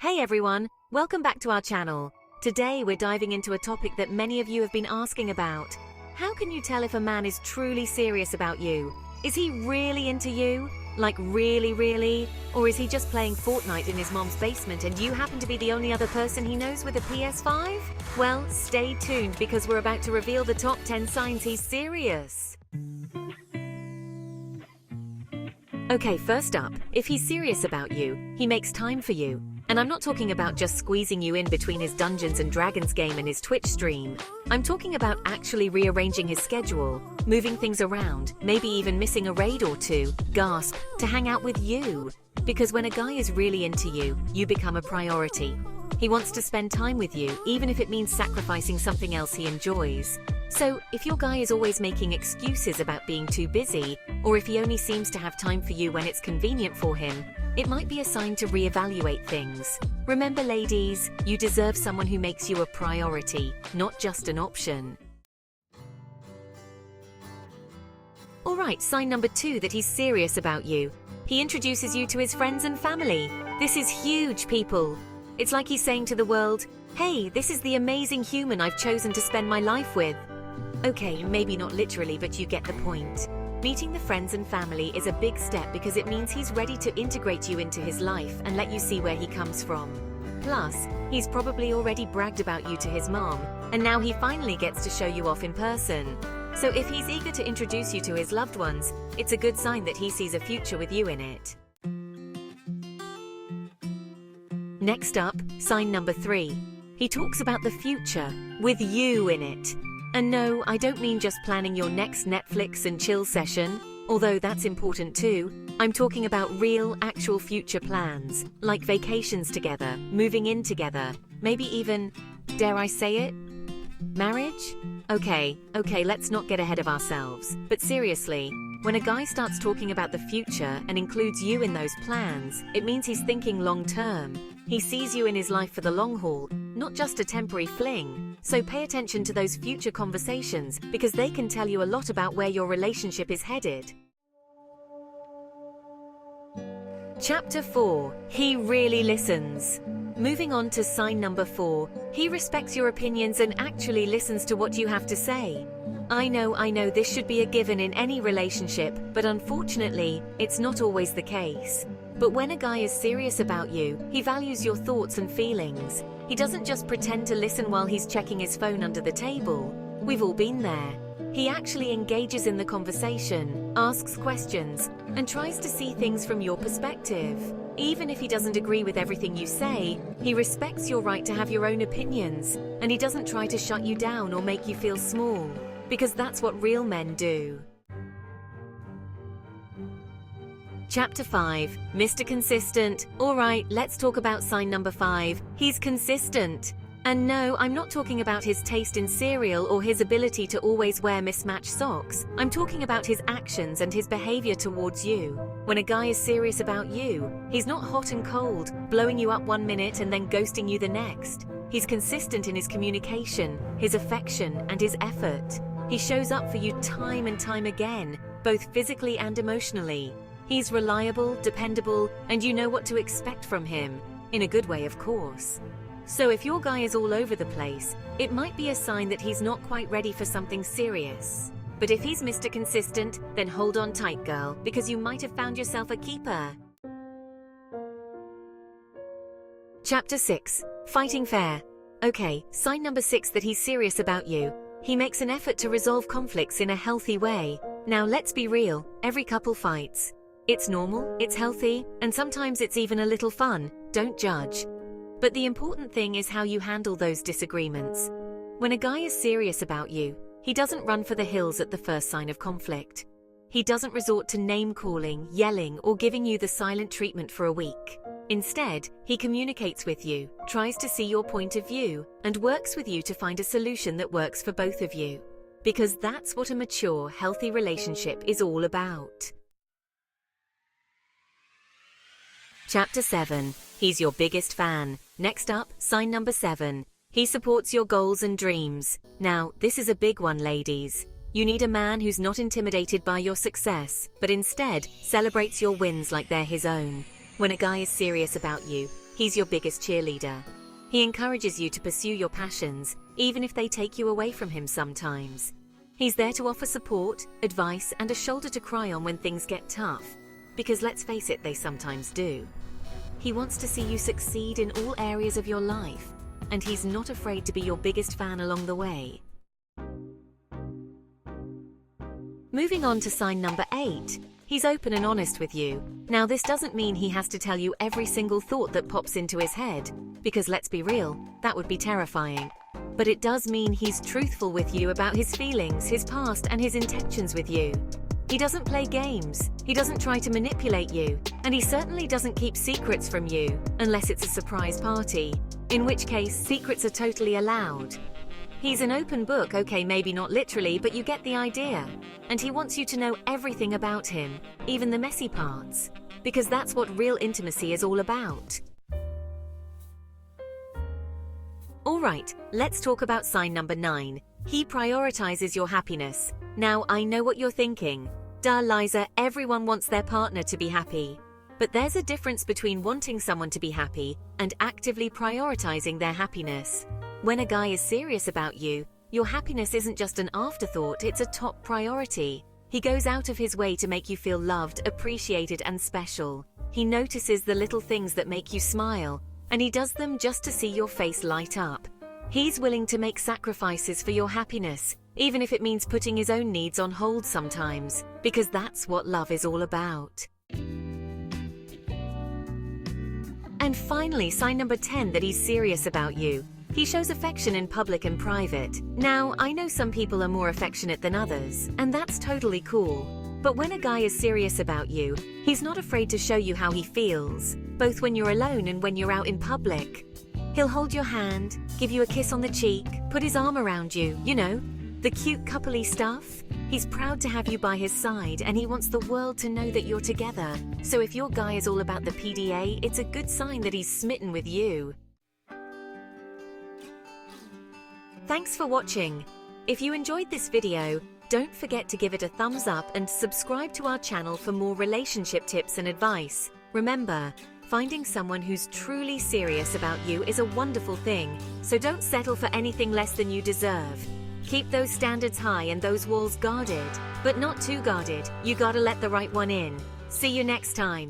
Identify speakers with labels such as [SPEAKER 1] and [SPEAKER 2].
[SPEAKER 1] Hey everyone, welcome back to our channel. Today we're diving into a topic that many of you have been asking about. How can you tell if a man is truly serious about you? Is he really into you? Like really? Or is he just playing Fortnite in his mom's basement and you happen to be the only other person he knows with a PS5? Well, stay tuned because we're about to reveal the top 10 signs he's serious. Okay, first up, if he's serious about you, he makes time for you. And I'm not talking about just squeezing you in between his Dungeons and Dragons game and his Twitch stream. I'm talking about actually rearranging his schedule, moving things around, maybe even missing a raid or two, gasp, to hang out with you. Because when a guy is really into you, you become a priority. He wants to spend time with you, even if it means sacrificing something else he enjoys. So, if your guy is always making excuses about being too busy, or if he only seems to have time for you when it's convenient for him, it might be a sign to reevaluate things. Remember, ladies, you deserve someone who makes you a priority, not just an option. Alright, sign number 2 that he's serious about you. He introduces you to his friends and family. This is huge, people. It's like he's saying to the world, hey, this is the amazing human I've chosen to spend my life with. Okay, maybe not literally, but you get the point. Meeting the friends and family is a big step because it means he's ready to integrate you into his life and let you see where he comes from. Plus, he's probably already bragged about you to his mom, and now he finally gets to show you off in person. So if he's eager to introduce you to his loved ones, it's a good sign that he sees a future with you in it. Next up, sign number 3. He talks about the future, with you in it. And no, I don't mean just planning your next Netflix and chill session, although that's important too. I'm talking about real, actual future plans, like vacations together, moving in together, maybe even, dare I say it, marriage? Okay, let's not get ahead of ourselves. But seriously, when a guy starts talking about the future and includes you in those plans, it means he's thinking long term. He sees you in his life for the long haul, not just a temporary fling. So pay attention to those future conversations because they can tell you a lot about where your relationship is headed. Chapter 4. He really listens. Moving on to sign number 4. He respects your opinions and actually listens to what you have to say. I know this should be a given in any relationship, but unfortunately, it's not always the case. But when a guy is serious about you, he values your thoughts and feelings. He doesn't just pretend to listen while he's checking his phone under the table. We've all been there. He actually engages in the conversation, asks questions, and tries to see things from your perspective. Even if he doesn't agree with everything you say, he respects your right to have your own opinions, and he doesn't try to shut you down or make you feel small, because that's what real men do. Chapter 5. Mr. Consistent. Alright, let's talk about sign number 5. He's consistent. And no, I'm not talking about his taste in cereal or his ability to always wear mismatched socks. I'm talking about his actions and his behavior towards you. When a guy is serious about you, he's not hot and cold, blowing you up one minute and then ghosting you the next. He's consistent in his communication, his affection, and his effort. He shows up for you time and time again, both physically and emotionally. He's reliable, dependable, and you know what to expect from him. In a good way, of course. So if your guy is all over the place, it might be a sign that he's not quite ready for something serious. But if he's Mr. Consistent, then hold on tight, girl, because you might have found yourself a keeper. Chapter 6. Fighting fair. Okay, sign number 6 that he's serious about you. He makes an effort to resolve conflicts in a healthy way. Now let's be real, every couple fights. It's normal, it's healthy, and sometimes it's even a little fun. Don't judge. But the important thing is how you handle those disagreements. When a guy is serious about you, he doesn't run for the hills at the first sign of conflict. He doesn't resort to name-calling, yelling, or giving you the silent treatment for a week. Instead, he communicates with you, tries to see your point of view, and works with you to find a solution that works for both of you. Because that's what a mature, healthy relationship is all about. Chapter 7. He's your biggest fan. Next up, sign number 7. He supports your goals and dreams. Now, this is a big one, ladies. You need a man who's not intimidated by your success, but instead celebrates your wins like they're his own. When a guy is serious about you, He's your biggest cheerleader. He encourages you to pursue your passions, even if they take you away from him sometimes. He's there to offer support, advice, and a shoulder to cry on when things get tough. Because let's face it, they sometimes do. He wants to see you succeed in all areas of your life, and he's not afraid to be your biggest fan along the way. Moving on to sign number 8. He's open and honest with you. Now, this doesn't mean he has to tell you every single thought that pops into his head, because let's be real, that would be terrifying. But it does mean he's truthful with you about his feelings, his past, and his intentions with you. He doesn't play games, he doesn't try to manipulate you, and he certainly doesn't keep secrets from you, unless it's a surprise party, in which case secrets are totally allowed. He's an open book, okay, maybe not literally, but you get the idea. And he wants you to know everything about him, even the messy parts, because that's what real intimacy is all about. Alright, let's talk about sign number 9. He prioritizes your happiness. Now, I know what you're thinking. Duh, Liza, everyone wants their partner to be happy. But there's a difference between wanting someone to be happy and actively prioritizing their happiness. When a guy is serious about you, your happiness isn't just an afterthought, it's a top priority. He goes out of his way to make you feel loved, appreciated, and special. He notices the little things that make you smile, and he does them just to see your face light up. He's willing to make sacrifices for your happiness, even if it means putting his own needs on hold sometimes, because that's what love is all about. And finally, sign number 10, that he's serious about you. He shows affection in public and private. Now, I know some people are more affectionate than others, and that's totally cool. But when a guy is serious about you, he's not afraid to show you how he feels, both when you're alone and when you're out in public. He'll hold your hand, give you a kiss on the cheek, put his arm around you, you know, the cute coupley stuff. He's proud to have you by his side, and he wants the world to know that you're together. So if your guy is all about the PDA, it's a good sign that he's smitten with you. Thanks for watching. If you enjoyed this video, don't forget to give it a thumbs up and subscribe to our channel for more relationship tips and advice. Remember, finding someone who's truly serious about you is a wonderful thing, so don't settle for anything less than you deserve. Keep those standards high and those walls guarded, but not too guarded. You gotta let the right one in. See you next time.